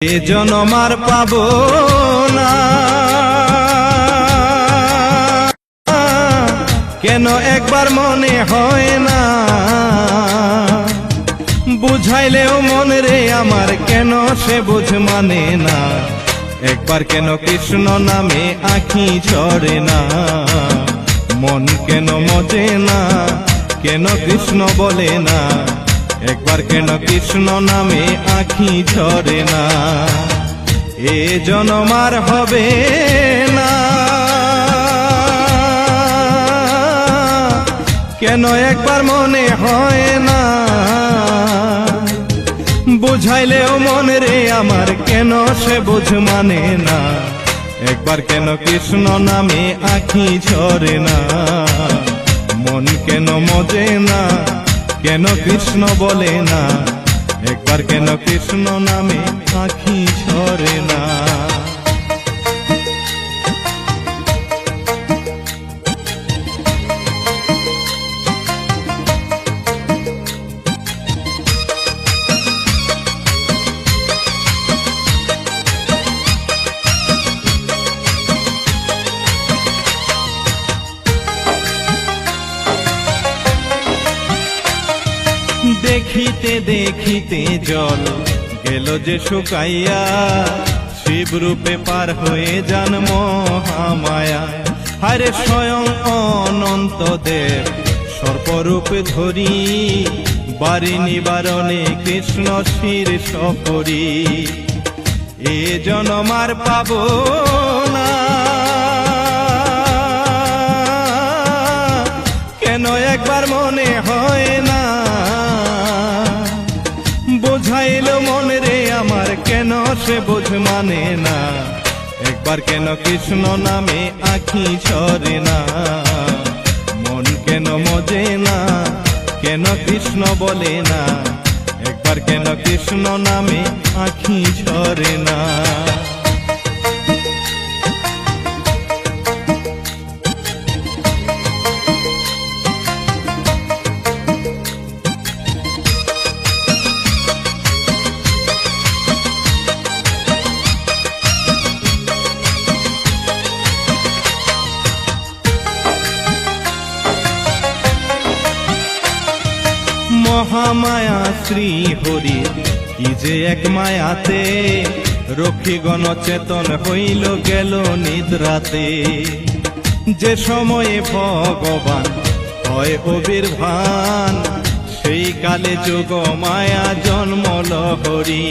এ জনম আর পাবো না, কেন একবার মনে হয় না, বুঝাইলেও মন রে আমার কেন সে বুঝ মানে না, একবার কেন কৃষ্ণ নামে আঁখি ঝরে না, মন কেন মজে না, কেন কৃষ্ণ বলে না, একবার কেন কৃষ্ণ নামে আঁখি ঝরে না, এ জনম আর হবে না, কেন একবার মনে হয় না, বুঝাইলেও মন রে আমার কেন সে বুঝ মানে না, একবার কেন কৃষ্ণ নামে আঁখি ঝরে না, মন কেন মজে না, কেন কৃষ্ণ বলে না, একবার কেন কৃষ্ণ নামে আঁখি ঝরে না। দেখিতে দেখিতে জল গেল যে শুকাইয়া, শিব রূপে পার হয়ে যান মহামায়া, হারে স্বয়ং অনন্ত দেব সর্পরূপে ধরি, বারি নিবারণে কৃষ্ণ শির সপরি, এ জনম আর পাবো না, কেন একবার মনে হয় না, বুঝাইল মন রে আমার কেন সে বুঝ মানে না, একবার কেন কৃষ্ণ নামে আঁখি ঝরে না, মন কেন মজে না, কেন কৃষ্ণ বলে না, একবার কেন কৃষ্ণ নামে আঁখি ঝরে না। মহামায়া শ্রী হরি কি যে এক মায়াতে, রক্ষীগণ চেতন হইল গেল নিদ্রাতে, যে সময়ে ভগবান হয় অবির্ভান, সেই কালে যোগ মায়া জন্মল হরি।